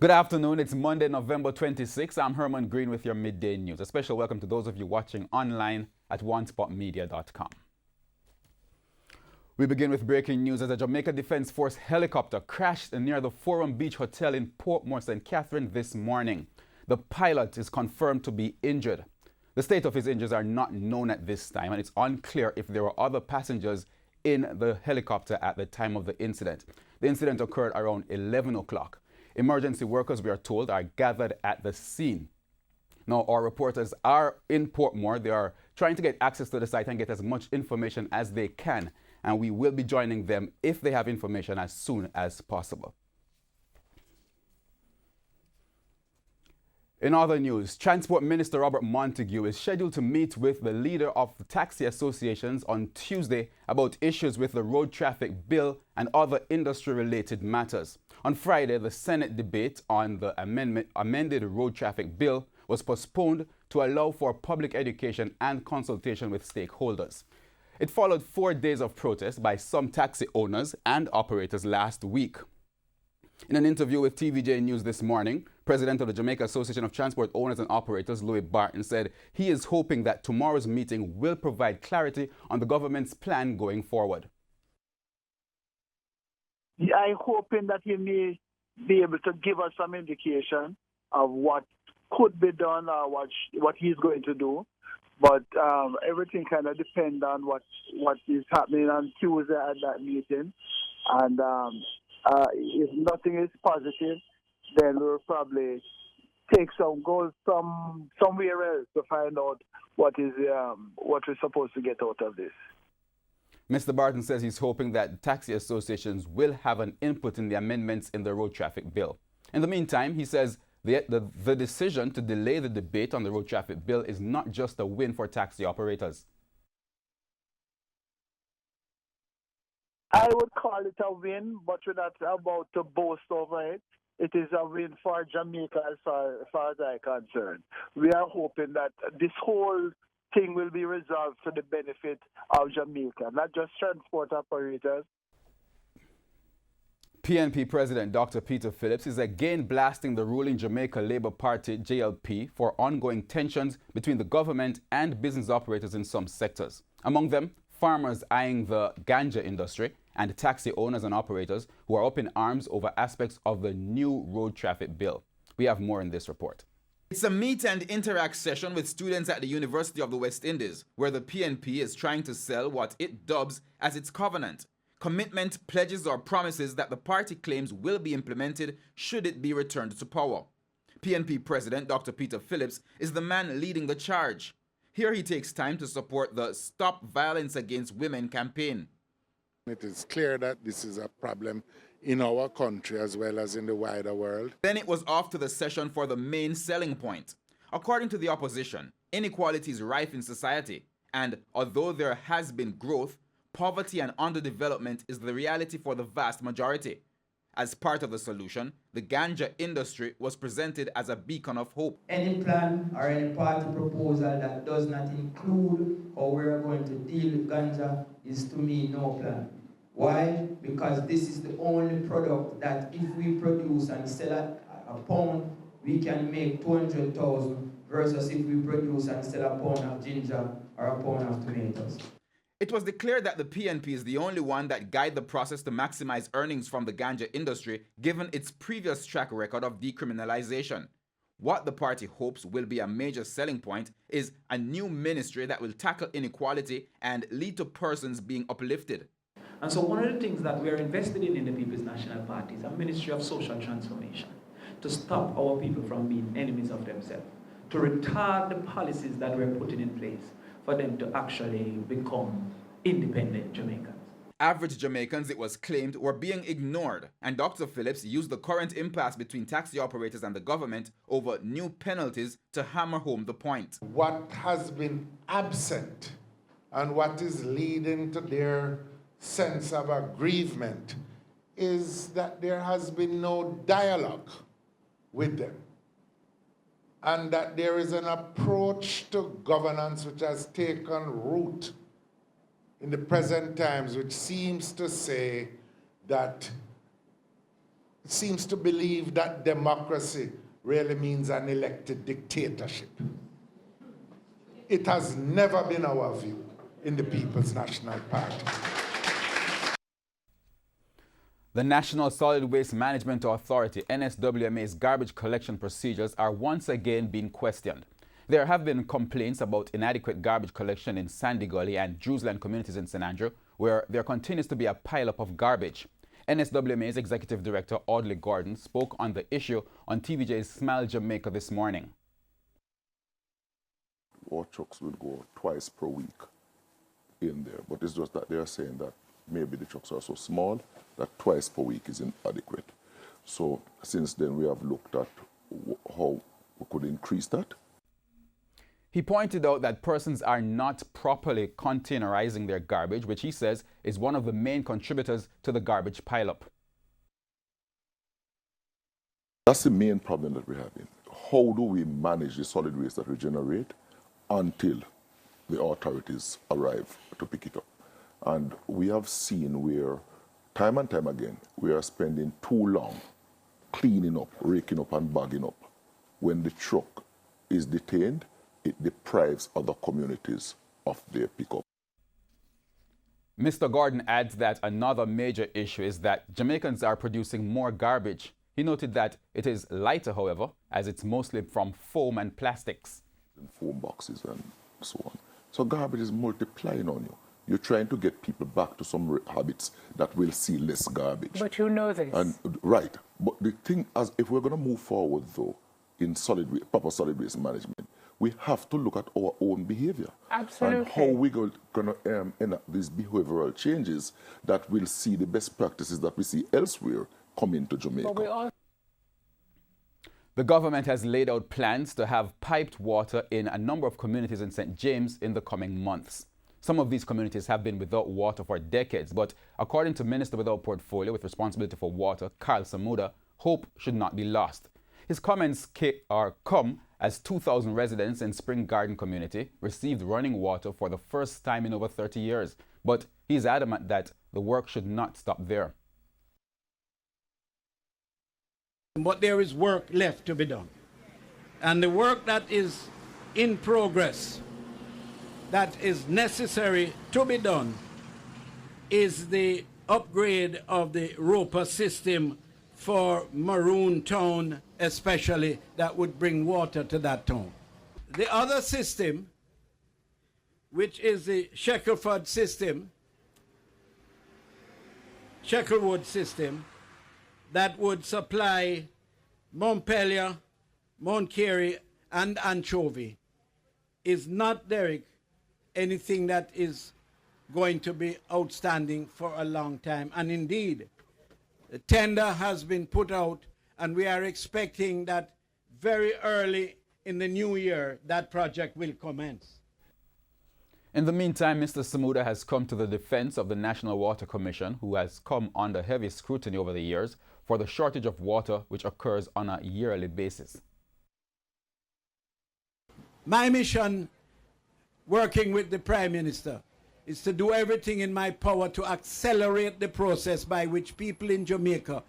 Good afternoon. It's Monday, November 26th. I'm Herman Green with your Midday News. A special welcome to those of you watching online at onespotmedia.com. We begin with breaking news as a Jamaica Defense Force helicopter crashed near the Forum Beach Hotel in Portmore, St. Catherine this morning. The pilot is confirmed to be injured. The state of his injuries are not known at this time, and it's unclear if there were other passengers in the helicopter at the time of the incident. The incident occurred around 11 o'clock. Emergency workers, we are told, are gathered at the scene. Now, our reporters are in Portmore. They are trying to get access to the site and get as much information as they can. And we will be joining them if they have information as soon as possible. In other news, Transport Minister Robert Montague is scheduled to meet with the leader of the taxi associations on Tuesday about issues with the road traffic bill and other industry-related matters. On Friday, the Senate debate on the amended road traffic bill was postponed to allow for public education and consultation with stakeholders. It followed 4 days of protest by some taxi owners and operators last week. In an interview with TVJ News this morning, President of the Jamaica Association of Transport Owners and Operators, Louis Barton, said he is hoping that tomorrow's meeting will provide clarity on the government's plan going forward. I'm hoping that he may be able to give us some indication of what could be done or what he's going to do. But everything kind of depends on what is happening on Tuesday at that meeting. And if nothing is positive, then we'll probably go somewhere else to find out what we're supposed to get out of this. Mr. Barton says he's hoping that taxi associations will have an input in the amendments in the road traffic bill. In the meantime, he says the decision to delay the debate on the road traffic bill is not just a win for taxi operators. I would call it a win, but we're not about to boast over it. It is a win for Jamaica as far as I'm concerned. We are hoping that this whole thing will be resolved for the benefit of Jamaica, not just transport operators. PNP President Dr. Peter Phillips is again blasting the ruling Jamaica Labour Party, JLP, for ongoing tensions between the government and business operators in some sectors. Among them, farmers eyeing the ganja industry and taxi owners and operators who are up in arms over aspects of the new road traffic bill. We have more in this report. It's a meet and interact session with students at the University of the West Indies, where the PNP is trying to sell what it dubs as its covenant. Commitment, pledges or promises that the party claims will be implemented should it be returned to power. PNP President Dr. Peter Phillips is the man leading the charge. Here he takes time to support the Stop Violence Against Women campaign. It is clear that this is a problem in our country as well as in the wider world. Then it was off to the session for the main selling point. According to the opposition, inequality is rife in society, and although there has been growth, poverty and underdevelopment is the reality for the vast majority. As part of the solution, the ganja industry was presented as a beacon of hope. Any plan or any party proposal that does not include how we are going to deal with ganja is to me no plan. Why? Because this is the only product that if we produce and sell at a pound, we can make 200,000 versus if we produce and sell a pound of ginger or a pound of tomatoes. It was declared that the PNP is the only one that guide the process to maximize earnings from the ganja industry, given its previous track record of decriminalization. What the party hopes will be a major selling point is a new ministry that will tackle inequality and lead to persons being uplifted. And so one of the things that we are invested in the People's National Party is a ministry of social transformation, to stop our people from being enemies of themselves, to retard the policies that we're putting in place for them to actually become independent Jamaicans. Average Jamaicans, it was claimed, were being ignored, and Dr. Phillips used the current impasse between taxi operators and the government over new penalties to hammer home the point. What has been absent and what is leading to their sense of aggrievement is that there has been no dialogue with them, and that there is an approach to governance which has taken root in the present times, which seems to say that seems to believe that democracy really means an elected dictatorship. It has never been our view in the People's National Party. The National Solid Waste Management Authority, NSWMA's garbage collection procedures are once again being questioned. There have been complaints about inadequate garbage collection in Sandy Gully and Drewsland communities in St. Andrew, where there continues to be a pileup of garbage. NSWMA's Executive Director, Audley Gordon, spoke on the issue on TVJ's Smile Jamaica this morning. Our trucks will go twice per week in there, but it's just that they are saying that maybe the trucks are so small that twice per week is inadequate. So since then we have looked at how we could increase that. He pointed out that persons are not properly containerizing their garbage, which he says is one of the main contributors to the garbage pileup. That's the main problem that we're having. How do we manage the solid waste that we generate until the authorities arrive to pick it up? And we have seen where, time and time again, we are spending too long cleaning up, raking up and bagging up. When the truck is detained, it deprives other communities of their pickup. Mr. Gordon adds that another major issue is that Jamaicans are producing more garbage. He noted that it is lighter, however, as it's mostly from foam and plastics. And foam boxes and so on. So garbage is multiplying on you. You're trying to get people back to some habits that will see less garbage. But you know this. And, right. But the thing, as if we're going to move forward, though, in proper solid waste management, we have to look at our own behavior. Absolutely. And how we're going to enact these behavioral changes that will see the best practices that we see elsewhere come into Jamaica. The government has laid out plans to have piped water in a number of communities in St. James in the coming months. Some of these communities have been without water for decades, but according to Minister without Portfolio with responsibility for water, Carl Samuda, hope should not be lost. His comments come as 2,000 residents in Spring Garden community received running water for the first time in over 30 years. But he's adamant that the work should not stop there. But there is work left to be done. And the work that is in progress, that is necessary to be done, is the upgrade of the Roper system for Maroon Town especially, that would bring water to that town. The other system, which is the Shackelwood system, that would supply Montpelier, Mount Carey, and Anchovy, is not, Derek, anything that is going to be outstanding for a long time. And indeed, the tender has been put out, and we are expecting that very early in the new year, that project will commence. In the meantime, Mr. Samuda has come to the defense of the National Water Commission, who has come under heavy scrutiny over the years for the shortage of water which occurs on a yearly basis. My mission, working with the Prime Minister, is to do everything in my power to accelerate the process by which people in Jamaica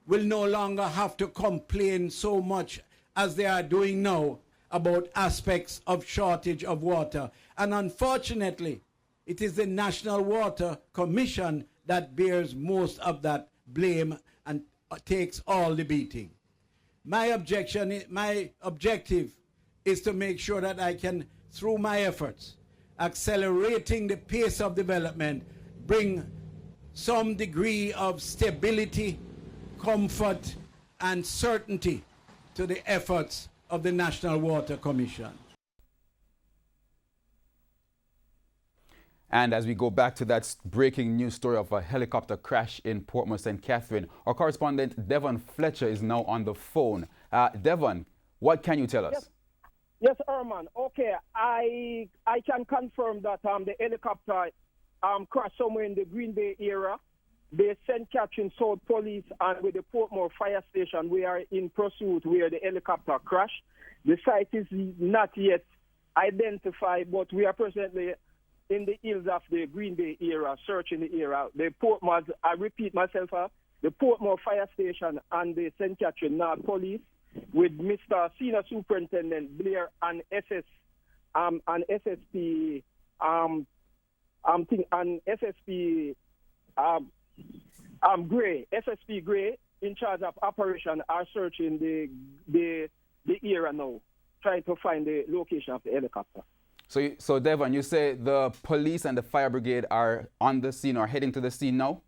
will no longer have to complain so much as they are doing now about aspects of shortage of water. And unfortunately, it is the National Water Commission that bears most of that blame and takes all the beating. My objective is to make sure that I can, through my efforts, accelerating the pace of development, bring some degree of stability, comfort, and certainty to the efforts of the National Water Commission. And as we go back to that breaking news story of a helicopter crash in Portmore, St. Catherine, our correspondent Devon Fletcher is now on the phone. Devon, what can you tell us? Yes, Herman. Okay, I can confirm that the helicopter crashed somewhere in the Green Bay area. The St. Catherine South Police and with the Portmore Fire Station, we are in pursuit where the helicopter crashed. The site is not yet identified, but we are presently in the hills of the Green Bay area, searching the area. The Portmore, I repeat myself, the Portmore Fire Station and the St. Catherine North Police with Mr. Senior Superintendent Blair and SSP Gray in charge of operation are searching the area now, trying to find the location of the helicopter. So Devon, you say the police and the fire brigade are on the scene or heading to the scene now?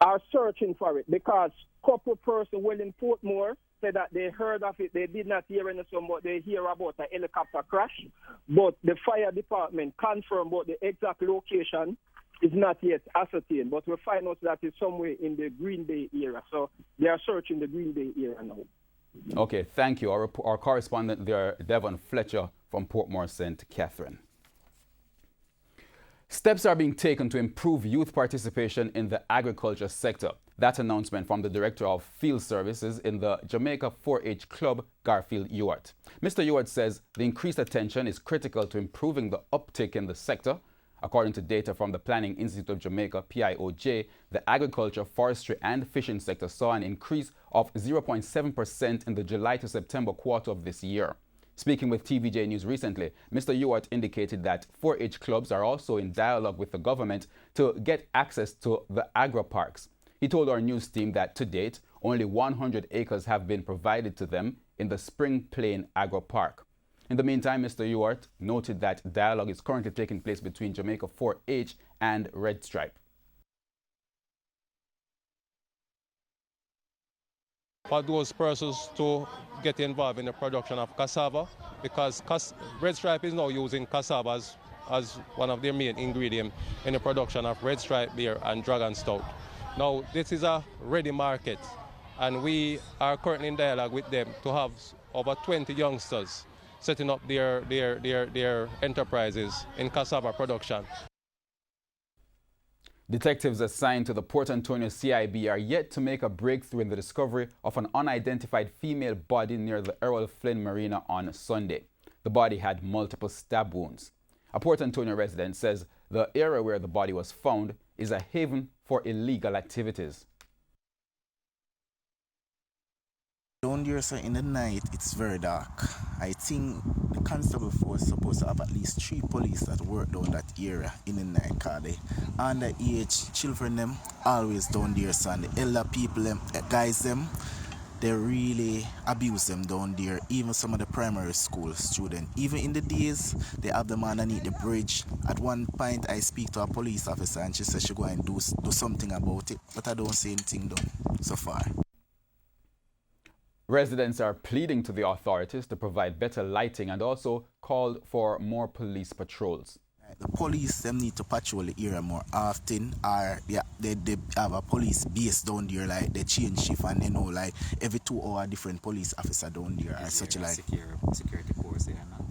Are searching for it because couple person well in Portmore said that they heard of it. They did not hear anything, but they hear about a helicopter crash. But the fire department confirmed about the exact location is not yet ascertained. But we find out that it's somewhere in the Green Bay area. So they are searching the Green Bay area now. Okay, thank you. Our correspondent there, Devon Fletcher from Portmore St. Catherine. Steps are being taken to improve youth participation in the agriculture sector. That announcement from the Director of Field Services in the Jamaica 4-H Club, Garfield Ewart. Mr. Ewart says the increased attention is critical to improving the uptake in the sector. According to data from the Planning Institute of Jamaica, PIOJ, the agriculture, forestry and fishing sector saw an increase of 0.7% in the July to September quarter of this year. Speaking with TVJ News recently, Mr. Ewart indicated that 4-H clubs are also in dialogue with the government to get access to the agro-parks. He told our news team that to date, only 100 acres have been provided to them in the Spring Plain Agro-Park. In the meantime, Mr. Ewart noted that dialogue is currently taking place between Jamaica 4-H and Red Stripe. For those persons to get involved in the production of cassava, because Red Stripe is now using cassava as one of their main ingredients in the production of Red Stripe beer and Dragon Stout. Now, this is a ready market, and we are currently in dialogue with them to have over 20 youngsters setting up their enterprises in cassava production. Detectives assigned to the Port Antonio CIB are yet to make a breakthrough in the discovery of an unidentified female body near the Errol Flynn Marina on Sunday. The body had multiple stab wounds. A Port Antonio resident says the area where the body was found is a haven for illegal activities. Down there, so in the night, it's very dark. I think the constable force is supposed to have at least 3 police that work down that area in the night, because the underage children them always down there, so and the elder people them, guys them, they really abuse them down there. Even some of the primary school students, even in the days, they have them underneath the bridge. At one point, I speak to a police officer and she says she go and do something about it, but I don't see anything done so far. Residents are pleading to the authorities to provide better lighting and also called for more police patrols. The police them need to patrol the area more often, or they have a police base down there, like they change shift and they know like every 2 hours different police officer down there or such like. Security post there now?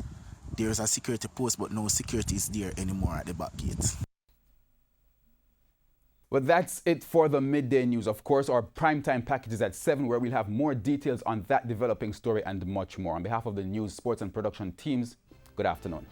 There's a security post, but no security is there anymore at the back gate. Well, that's it for the Midday News. Of course, our primetime package is at 7, where we'll have more details on that developing story and much more. On behalf of the news, sports and production teams, good afternoon.